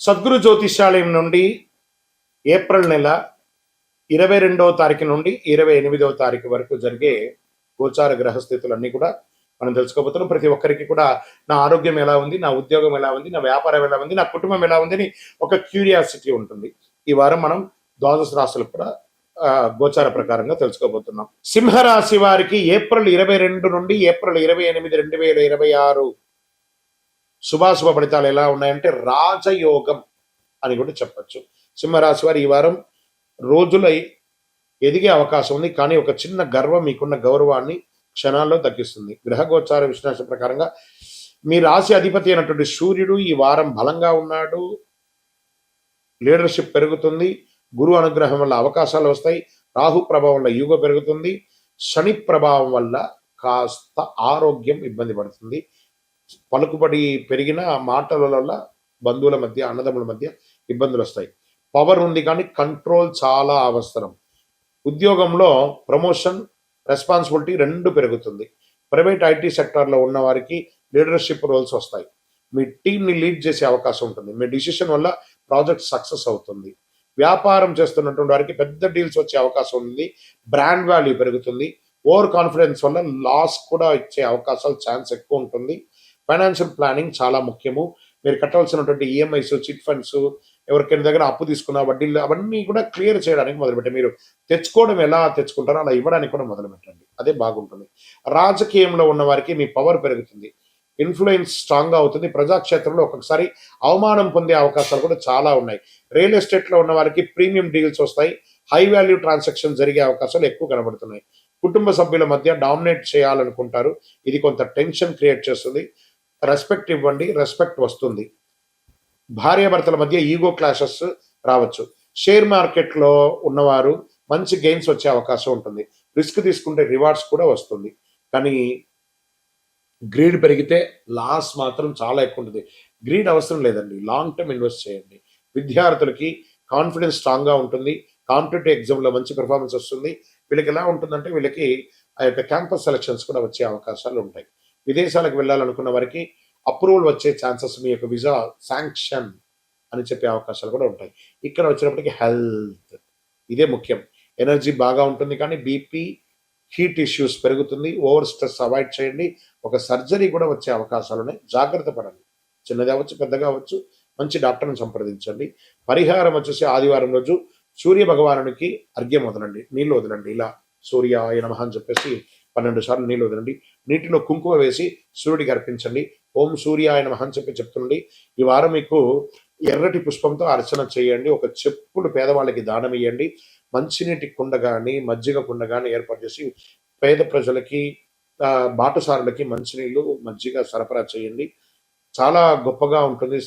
సద్గురు జ్యోతిష్యాలయం నుండి ఏప్రిల్ నెల 22వ తారీఖు నుండి 28వ తారీఖు వరకు జరిగే గోచార గ్రహస్థితులన్నీ కూడా మనం తెలుసుకోబోతున్నాం. ప్రతి ఒక్కరికి కూడా నా ఆరోగ్యం ఎలా ఉంది, నా ఉద్యోగం ఎలా ఉంది, నా వ్యాపారం ఎలా ఉంది, నా కుటుంబం ఎలా ఉంది అని ఒక క్యూరియాసిటీ ఉంటుంది. ఈ వారం మనం ద్వాదశ రాశులు కూడా గోచార ప్రకారంగా తెలుసుకోబోతున్నాం. సింహరాశి వారికి ఏప్రిల్ 22 నుండి ఏప్రిల్ 28, 2026 శుభాశుభ ఫలితాలు ఎలా ఉన్నాయంటే రాజయోగం అని కూడా చెప్పచ్చు. సింహరాశి వారు ఈ వారం రోజుల ఎదిగే అవకాశం ఉంది, కానీ ఒక చిన్న గర్వం మీకున్న గౌరవాన్ని క్షణాల్లో తగ్గిస్తుంది. గ్రహగోచార విశ్లేషణ ప్రకారంగా మీ రాశి అధిపతి అయినటువంటి సూర్యుడు ఈ వారం బలంగా ఉన్నాడు. లీడర్షిప్ పెరుగుతుంది. గురు అనుగ్రహం వల్ల అవకాశాలు వస్తాయి. రాహు ప్రభావం వల్ల యుగ పెరుగుతుంది. శని ప్రభావం వల్ల కాస్త ఆరోగ్యం ఇబ్బంది పడుతుంది. పలుకుబడి పెరిగిన మాటల వల్ల బంధువుల మధ్య, అన్నదమ్ముల మధ్య ఇబ్బందులు వస్తాయి. పవర్ ఉంది కానీ కంట్రోల్ చాలా అవసరం. ఉద్యోగంలో ప్రమోషన్, రెస్పాన్సిబిలిటీ రెండు పెరుగుతుంది. ప్రైవేట్ ఐటీ సెక్టార్లో ఉన్న వారికి లీడర్షిప్ రోల్స్ వస్తాయి. మీ టీంని లీడ్ చేసే అవకాశం ఉంటుంది. మీ డిసిషన్ వల్ల ప్రాజెక్ట్ సక్సెస్ అవుతుంది. వ్యాపారం చేస్తున్నటువంటి వారికి పెద్ద డీల్స్ వచ్చే అవకాశం ఉంది. బ్రాండ్ వాల్యూ పెరుగుతుంది. ఓవర్ కాన్ఫిడెన్స్ వల్ల లాస్ కూడా ఇచ్చే అవకాశాలు ఛాన్స్ ఎక్కువ ఉంటుంది. ఫైనాన్షియల్ ప్లానింగ్ చాలా ముఖ్యము. మీరు కట్టవలసినటువంటి ఈఎంఐస్, చిట్ ఫండ్స్, ఎవరికైనా దగ్గర అప్పు తీసుకున్న వడ్డీలు అవన్నీ కూడా క్లియర్ చేయడానికి మొదలుపెట్టారు. మీరు తెచ్చుకోవడం ఎలా తెచ్చుకుంటారో అలా ఇవ్వడానికి కూడా మొదలుపెట్టండి. అదే బాగుంటుంది. రాజకీయంలో ఉన్న వారికి మీ పవర్ పెరుగుతుంది. ఇన్ఫ్లుయెన్స్ స్ట్రాంగ్గా అవుతుంది. ప్రజాక్షేత్రంలో ఒక్కొక్కసారి అవమానం పొందే అవకాశాలు కూడా చాలా ఉన్నాయి. రియల్ ఎస్టేట్లో ఉన్న వారికి ప్రీమియం డీల్స్ వస్తాయి. హై వాల్యూ ట్రాన్సాక్షన్ జరిగే అవకాశాలు ఎక్కువ కనబడుతున్నాయి. కుటుంబ సభ్యుల మధ్య డామినేట్ చేయాలనుకుంటారు. ఇది కొంత టెన్షన్ క్రియేట్ చేస్తుంది. రెస్పెక్ట్ ఇవ్వండి, రెస్పెక్ట్ వస్తుంది. భార్యాభర్తల మధ్య ఈగో క్లాషెస్ రావచ్చు. షేర్ మార్కెట్లో ఉన్నవారు మంచి గెయిన్స్ వచ్చే అవకాశం ఉంటుంది. రిస్క్ తీసుకుంటే రివార్డ్స్ కూడా వస్తుంది. కానీ గ్రీడ్ పెరిగితే లాస్ మాత్రం చాలా ఎక్కువ ఉంటుంది. గ్రీడ్ అవసరం లేదండి, లాంగ్ టర్మ్ ఇన్వెస్ట్ చేయండి. విద్యార్థులకి కాన్ఫిడెన్స్ స్ట్రాంగ్గా ఉంటుంది. కాంపిటేటివ్ ఎగ్జామ్లో మంచి పెర్ఫార్మెన్స్ వస్తుంది. వీళ్ళకి ఎలా ఉంటుందంటే వీళ్ళకి ఆ యొక్క క్యాంపస్ సెలక్షన్స్ కూడా వచ్చే అవకాశాలు ఉంటాయి. విదేశాలకు వెళ్ళాలనుకున్న వారికి అప్రూవల్ వచ్చే ఛాన్సెస్, మీ యొక్క వీసా శాంక్షన్ అని చెప్పే అవకాశాలు కూడా ఉంటాయి. ఇక్కడ వచ్చినప్పటికీ హెల్త్ ఇదే ముఖ్యం. ఎనర్జీ బాగా ఉంటుంది, కానీ బీపీ, హీట్ ఇష్యూస్ పెరుగుతుంది. ఓవర్ స్ట్రెస్ అవాయిడ్ చేయండి. ఒక సర్జరీ కూడా వచ్చే అవకాశాలు ఉన్నాయి. జాగ్రత్త పడండి. చిన్నది అవ్వచ్చు, పెద్దగా అవ్వచ్చు. మంచి డాక్టర్ని సంప్రదించండి. పరిహారం వచ్చేసి ఆదివారం రోజు సూర్య భగవానునికి అర్ఘ్యం వదలండి, నీళ్ళు వదలండి. ఇలా సూర్యాయ నమః అని చెప్పేసి 12 సార్లు నీళ్ళు వదలండి. నీటిలో కుంకుమ వేసి సూర్యుడికి అర్పించండి. ఓం సూర్యాయ నమః అని చెప్తుండండి. ఈ వారం మీకు ఎర్రటి పుష్పంతో అర్చన చేయండి. ఒక చెప్పులు పేదవాళ్ళకి దానం ఇవ్వండి. మంచినీటి కుండ కానీ, మజ్జిగ కుండ కానీ ఏర్పాటు చేసి పేద ప్రజలకి, బాటసారులకి మంచినీళ్ళు, మజ్జిగ సరఫరా చేయండి. చాలా గొప్పగా ఉంటుంది.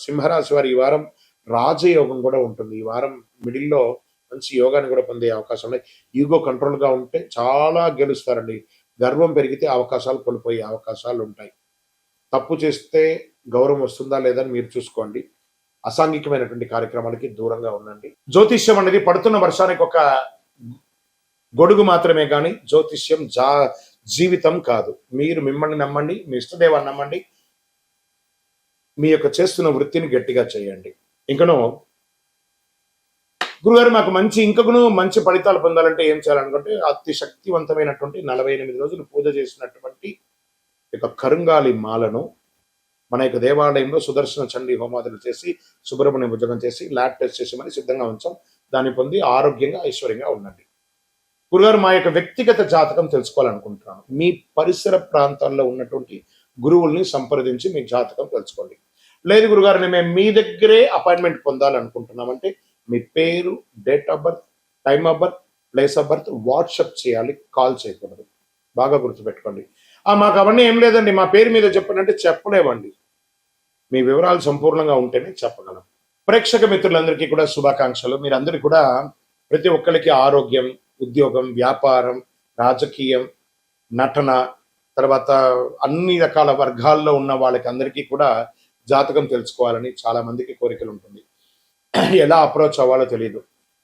సింహరాశి వారి ఈ వారం రాజయోగం కూడా ఉంటుంది. ఈ వారం మిడిల్లో మంచి యోగాన్ని కూడా పొందే అవకాశం ఉన్నాయి. ఈగో కంట్రోల్గా ఉంటే చాలా గెలుస్తారండి. గర్వం పెరిగితే అవకాశాలు కోల్పోయే అవకాశాలు ఉంటాయి. తప్పు చేస్తే గౌరవం వస్తుందా లేదా అని మీరు చూసుకోండి. అసాంఘికమైనటువంటి కార్యక్రమాలకి దూరంగా ఉండండి. జ్యోతిష్యం అనేది పడుతున్న వర్షానికి ఒక గొడుగు మాత్రమే కానీ జ్యోతిష్యం జీవితం కాదు. మీరు మిమ్మల్ని నమ్మండి, మీ ఇష్టదేవాన్ని నమ్మండి, మీ యొక్క చేస్తున్న వృత్తిని గట్టిగా చేయండి. ఇంకనూ గురుగారు మాకు మంచి ఫలితాలు పొందాలంటే ఏం చేయాలనుకుంటే అతి శక్తివంతమైనటువంటి 48 రోజులు పూజ చేసినటువంటి యొక్క కరుంగాలి మాలను మన యొక్క దేవాలయంలో సుదర్శన చండీ హోమాదులు చేసి, సుబ్రహ్మణ్య భుజగం చేసి, ల్యాబ్ టెస్ట్ చేసి మరి సిద్ధంగా ఉంచాం. దాన్ని పొంది ఆరోగ్యంగా, ఐశ్వర్యంగా ఉండండి. గురుగారు మా యొక్క వ్యక్తిగత జాతకం తెలుసుకోవాలనుకుంటున్నాను. మీ పరిసర ప్రాంతాల్లో ఉన్నటువంటి గురువుల్ని సంప్రదించి మీ జాతకం తెలుసుకోండి. లేదు గురుగారు మేము మీ దగ్గరే అపాయింట్మెంట్ పొందాలనుకుంటున్నామంటే మీ పేరు, date of birth, time of birth, place of birth WhatsApp చేయాలి, కాల్ చేయకూడదు. బాగా గుర్తుపెట్టుకోండి. మాకు అవన్నీ ఏం లేదండి, మా పేరు మీద చెప్పనంటే చెప్పలేవండి. మీ వివరాలు సంపూర్ణంగా ఉంటేనే చెప్పగలం. ప్రేక్షక మిత్రులందరికీ కూడా శుభాకాంక్షలు. మీరందరూ కూడా ప్రతి ఒక్కరికి ఆరోగ్యం, ఉద్యోగం, వ్యాపారం, రాజకీయం, నటన, తర్వాత అన్ని రకాల వర్గాల్లో ఉన్న వాళ్ళకి అందరికీ కూడా జాతకం తెలుసుకోవాలని చాలా మందికి కోరికలు ఉంటుంది. ఎలా అప్రోచ్ అవ్వాలో తెలియదు.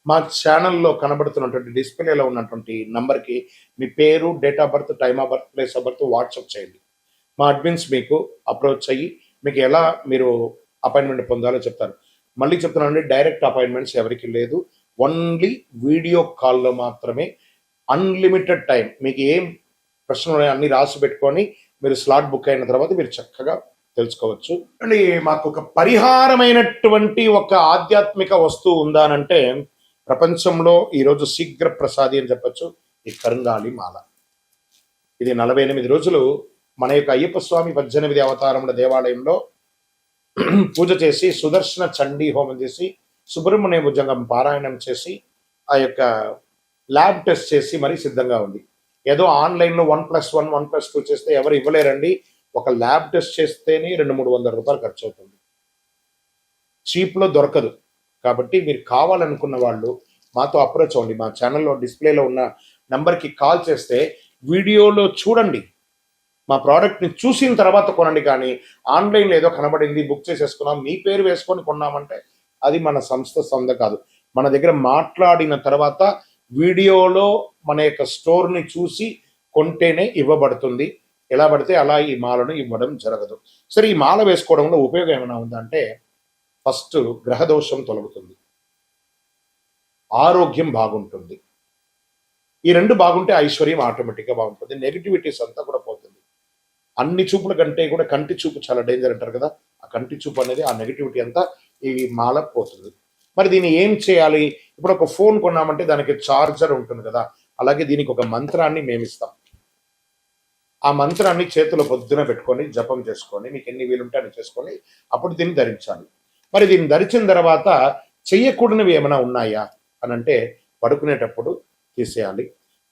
మా ఛానల్లో కనబడుతున్నటువంటి డిస్ప్లేలో ఉన్నటువంటి నంబర్కి మీ పేరు, date of birth, time of birth, place of birth WhatsApp చేయండి. మా అడ్మిన్స్ మీకు అప్రోచ్ అయ్యి మీకు ఎలా మీరు అపాయింట్మెంట్ పొందాలో చెప్తారు. మళ్ళీ చెప్తున్నానండి, డైరెక్ట్ అపాయింట్మెంట్స్ ఎవరికి లేదు. ఓన్లీ వీడియో కాల్లో మాత్రమే. Unlimited time. మీకు ఏం ప్రశ్నలు ఉన్నాయో అన్ని రాసి పెట్టుకొని మీరు స్లాట్ బుక్ అయిన తర్వాత మీరు చక్కగా తెలుసుకోవచ్చు. అండి, మాకు ఒక పరిహారమైనటువంటి ఒక ఆధ్యాత్మిక వస్తువు ఉందా అంటే ప్రపంచంలో ఈరోజు శీఘ్ర ప్రసాది అని చెప్పచ్చు, ఈ కరుంగాలి మాల. ఇది 48 రోజులు మన యొక్క అయ్యప్ప స్వామి 18 అవతారముల దేవాలయంలో పూజ చేసి, సుదర్శన చండీ హోమం చేసి, సుబ్రహ్మణ్య భుజంగం పారాయణం చేసి, ఆ యొక్క ల్యాబ్ టెస్ట్ చేసి మరీ సిద్ధంగా ఉంది. ఏదో ఆన్లైన్లో 1+1 1+2 చేస్తే ఎవరు ఇవ్వలేరండి. ఒక ల్యాబ్ టెస్ట్ చేస్తేనే 200-300 రూపాయలు ఖర్చు అవుతుంది. చీప్లో దొరకదు. కాబట్టి మీరు కావాలనుకున్న వాళ్ళు మాతో అప్రోచ్ అవ్వండి. మా ఛానల్లో డిస్ప్లేలో ఉన్న నెంబర్కి కాల్ చేస్తే వీడియోలో చూడండి, మా ప్రోడక్ట్ని చూసిన తర్వాత కొనండి. కానీ ఆన్లైన్లో ఏదో కనబడింది బుక్ చేసేసుకున్నాం, మీ పేరు వేసుకొని కొన్నామంటే అది మన సంస్థ సొంత కాదు. మన దగ్గర మాట్లాడిన తర్వాత వీడియోలో మన యొక్క స్టోర్ని చూసి కొంటేనే ఇవ్వబడుతుంది. ఎలా పడితే అలా ఈ మాలను ఇవ్వడం జరగదు. సరే, ఈ మాల వేసుకోవడంలో ఉపయోగం ఏమైనా ఉందంటే, ఫస్ట్ గ్రహదోషం తొలగుతుంది, ఆరోగ్యం బాగుంటుంది. ఈ రెండు బాగుంటే ఐశ్వర్యం ఆటోమేటిక్గా బాగుంటుంది. నెగిటివిటీస్ అంతా కూడా పోతుంది. అన్ని చూపుల కంటే కూడా కంటి చూపు చాలా డేంజర్ అంటారు కదా, ఆ కంటి చూపు అనేది, ఆ నెగిటివిటీ అంతా ఈ మాల పోతుంది. మరి దీన్ని ఏం చేయాలి? ఇప్పుడు ఒక ఫోన్ కొన్నామంటే దానికి చార్జర్ ఉంటుంది కదా, అలాగే దీనికి ఒక మంత్రాన్ని మేమిస్తాం. ఆ మంత్రాన్ని చేతిలో పొద్దున పెట్టుకొని జపం చేసుకొని, మీకు ఎన్ని వీలుంటే అని చేసుకొని అప్పుడు దీన్ని ధరించాలి. మరి దీన్ని ధరించిన తర్వాత చెయ్యకూడనివి ఏమైనా ఉన్నాయా అని అంటే, పడుకునేటప్పుడు తీసేయాలి,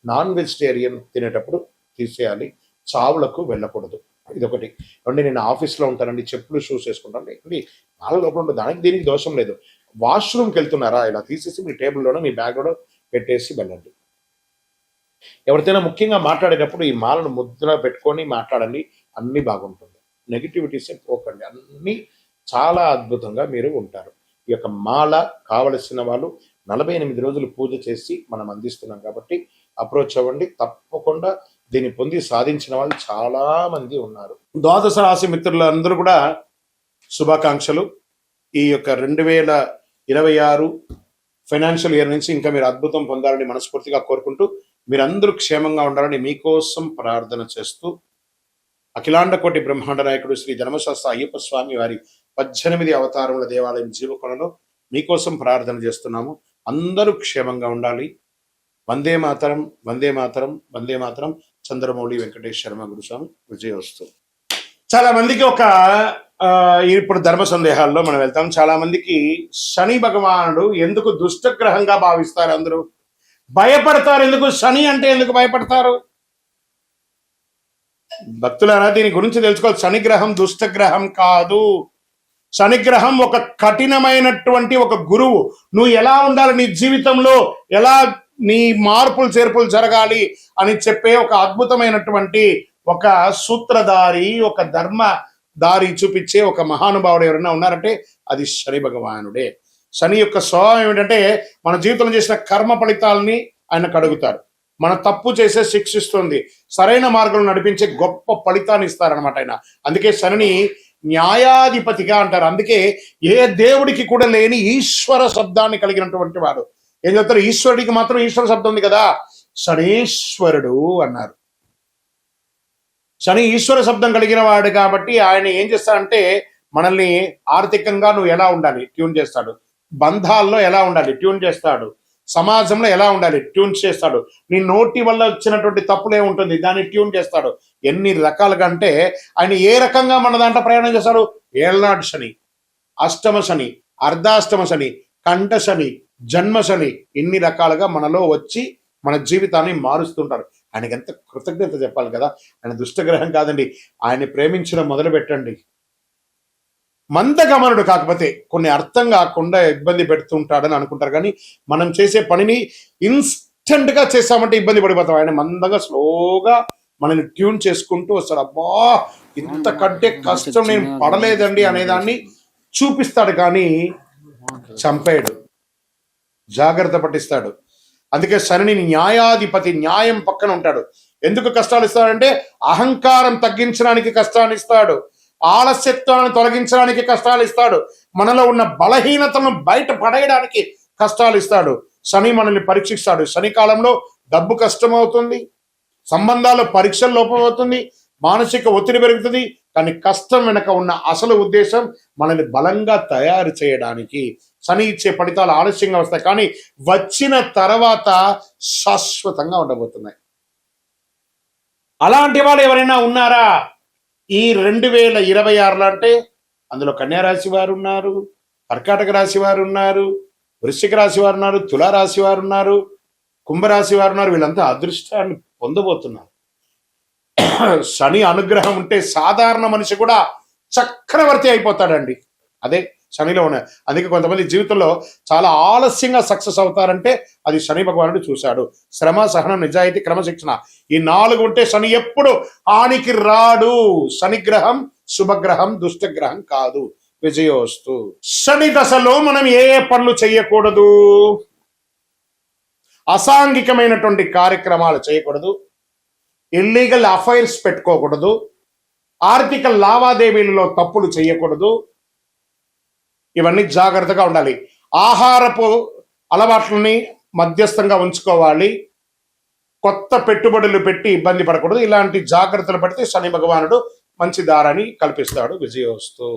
నాన్ వెజిటేరియన్ తినేటప్పుడు తీసేయాలి, చావులకు వెళ్ళకూడదు. ఇదొకటి. అంటే నేను ఆఫీస్లో ఉంటానండి, చెప్పులు షూస్ వేసుకుంటాను అండి, నాలుగు లోపల ఉంటుంది, దానికి దీనికి దోషం లేదు. వాష్రూమ్కి వెళ్తున్నారా, ఇలా తీసేసి మీ టేబుల్లోనో మీ బ్యాగ్లోనో పెట్టేసి వెళ్ళండి. ఎవరితోనైనా ముఖ్యంగా మాట్లాడేటప్పుడు ఈ మాలను ముద్ర పెట్టుకొని మాట్లాడండి, అన్నీ బాగుంటుంది. నెగిటివిటీసే పోకండి, అన్నీ చాలా అద్భుతంగా మీరు ఉంటారు. ఈ యొక్క మాల కావలసిన వాళ్ళు 48 రోజులు పూజ చేసి మనం అందిస్తున్నాం కాబట్టి అప్రోచ్ అవ్వండి. తప్పకుండా దీన్ని పొంది సాధించిన వాళ్ళు చాలా మంది ఉన్నారు. ద్వాదశ రాశి మిత్రులందరూ కూడా శుభాకాంక్షలు. ఈ యొక్క 2026 ఫైనాన్షియల్ ఇయర్ నుంచి ఇంకా మీరు అద్భుతం పొందాలని మనస్ఫూర్తిగా కోరుకుంటూ, మీరందరూ క్షేమంగా ఉండాలని మీకోసం ప్రార్థన చేస్తూ, అఖిలాండ కోటి బ్రహ్మాండ నాయకుడు శ్రీ ధర్మశాస్త్ర అయ్యప్ప స్వామి వారి 18 అవతారముల దేవాలయం జీవకొండలో మీకోసం ప్రార్థన చేస్తున్నాము. అందరూ క్షేమంగా ఉండాలి. వందే మాతరం, వందే మాతరం, వందే మాతరం. చంద్రమౌళి వెంకటేష్ శర్మ గురుస్వామి. విజయోస్తు. చాలా మందికి ఇప్పుడు ధర్మ సందేహాల్లో మనం వెళ్తాం. చాలా మందికి శని భగవానుడు ఎందుకు దుష్టగ్రహంగా భావిస్తారు, అందరూ భయపడతారు. ఎందుకు శని అంటే ఎందుకు భయపడతారు? భక్తులారా, దీని గురించి తెలుసుకోవాలి. శనిగ్రహం దుష్టగ్రహం కాదు. శనిగ్రహం ఒక కఠినమైనటువంటి ఒక గురువు. నువ్వు ఎలా ఉండాలి, నీ జీవితంలో ఎలా నీ మార్పులు చేర్పులు జరగాలి అని చెప్పే ఒక అద్భుతమైనటువంటి ఒక సూత్రధారి, ఒక ధర్మ దారి చూపించే ఒక మహానుభావుడు ఎవరైనా ఉన్నారంటే అది శని భగవానుడే. శని యొక్క స్వభావం ఏమిటంటే, మన జీవితంలో చేసిన కర్మ ఫలితాలని ఆయన కడుగుతారు. మన తప్పు చేసే శిక్షిస్తుంది, సరైన మార్గంలో నడిపించే గొప్ప ఫలితాన్ని ఇస్తారనమాట ఆయన. అందుకే శనిని న్యాయాధిపతిగా అంటారు. అందుకే ఏ దేవుడికి కూడా లేని ఈశ్వర శబ్దాన్ని కలిగినటువంటి వాడు. ఏం చెప్తారు? ఈశ్వరుడికి మాత్రం ఈశ్వర శబ్దం ఉంది కదా, శనీశ్వరుడు అన్నారు. శని ఈశ్వర శబ్దం కలిగిన వాడు కాబట్టి ఆయన ఏం చేస్తాడంటే, మనల్ని ఆర్థికంగా నువ్వు ఎలా ఉండాలి ట్యూన్ చేస్తాడు, బంధాల్లో ఎలా ఉండాలి ట్యూన్ చేస్తాడు, సమాజంలో ఎలా ఉండాలి ట్యూన్ చేస్తాడు, నీ నోటి వల్ల వచ్చినటువంటి తప్పులే ఉంటుంది దాన్ని ట్యూన్ చేస్తాడు. ఎన్ని రకాలుగా అంటే ఆయన ఏ రకంగా మన దాంట్లో ప్రయాణం చేస్తాడు? ఏళ్నాడు శని, అష్టమ శని, అర్ధాష్టమ శని, కంఠ శని, జన్మ శని, ఇన్ని రకాలుగా మనలో వచ్చి మన జీవితాన్ని మారుస్తుంటారు. ఆయనకి ఎంత కృతజ్ఞత చెప్పాలి కదా. ఆయన దుష్టగ్రహం కాదండి. ఆయన ప్రేమించడం మొదలు పెట్టండి. మందగమనుడు, కాకపోతే కొన్ని అర్థం కాకుండా ఇబ్బంది పెడుతుంటాడని అనుకుంటారు. కానీ మనం చేసే పనిని ఇన్స్టెంట్ గా చేస్తామంటే ఇబ్బంది పడిపోతాం. ఆయన మందంగా స్లోగా మనల్ని ట్యూన్ చేసుకుంటూ వస్తాడు. అబ్బా, ఇంతకంటే కష్టం నేను పడలేదండి అనేదాన్ని చూపిస్తాడు, కానీ చంపేయడు, జాగ్రత్త పట్టిస్తాడు. అందుకే శని న్యాయాధిపతి, న్యాయం పక్కన ఉంటాడు. ఎందుకు కష్టాలు ఇస్తాడంటే అహంకారం తగ్గించడానికి కష్టాన్ని ఇస్తాడు. ఆలస్యత్వాన్ని తొలగించడానికి కష్టాలు ఇస్తాడు. మనలో ఉన్న బలహీనతలను బయట పడేయడానికి కష్టాలు ఇస్తాడు. శని మనల్ని పరీక్షిస్తాడు. శని కాలంలో డబ్బు కష్టమవుతుంది, సంబంధాల పరీక్షలు లోపం అవుతుంది, మానసిక ఒత్తిడి పెరుగుతుంది. కానీ కష్టం వెనక ఉన్న అసలు ఉద్దేశం మనల్ని బలంగా తయారు చేయడానికి. శని ఇచ్చే ఫలితాలు ఆలస్యంగా వస్తాయి, కానీ వచ్చిన తర్వాత శాశ్వతంగా ఉండబోతున్నాయి. అలాంటి వాళ్ళు ఎవరైనా ఉన్నారా ఈ 2026లో అంటే? అందులో కన్యా రాశి వారు ఉన్నారు, కర్కాటక రాశి వారు ఉన్నారు, వృశ్చిక రాశి వారు ఉన్నారు, తులారాశి వారు ఉన్నారు, కుంభరాశి వారు ఉన్నారు. వీళ్ళంతా అదృష్టాన్ని పొందబోతున్నారు. శని అనుగ్రహం ఉంటే సాధారణ మనిషి కూడా చక్రవర్తి అయిపోతాడండి. అదే శనిలో ఉన్న. అందుకే కొంతమంది జీవితంలో చాలా ఆలస్యంగా సక్సెస్ అవుతారంటే అది శని భగవానుడు చూశాడు. శ్రమ, సహనం, నిజాయితీ, క్రమశిక్షణ, ఈ 4 ఉంటే శని ఎప్పుడు హానికి రాడు. శనిగ్రహం శుభగ్రహం, దుష్టగ్రహం కాదు. విజయోస్తు. శని దశలో మనం ఏ పనులు చేయకూడదు? అసాంఘికమైనటువంటి కార్యక్రమాలు చేయకూడదు, ఇల్లీగల్ అఫైర్స్ పెట్టుకోకూడదు, ఆర్థిక లావాదేవీలలో తప్పులు చేయకూడదు. ఇవన్నీ జాగ్రత్తగా ఉండాలి. ఆహారపు అలవాట్లని మధ్యస్థంగా ఉంచుకోవాలి. కొత్త పెట్టుబడులు పెట్టి ఇబ్బంది పడకూడదు. ఇలాంటి జాగ్రత్తలు పడితే శని భగవానుడు మంచి దారాన్ని కల్పిస్తాడు. విజయోస్తు.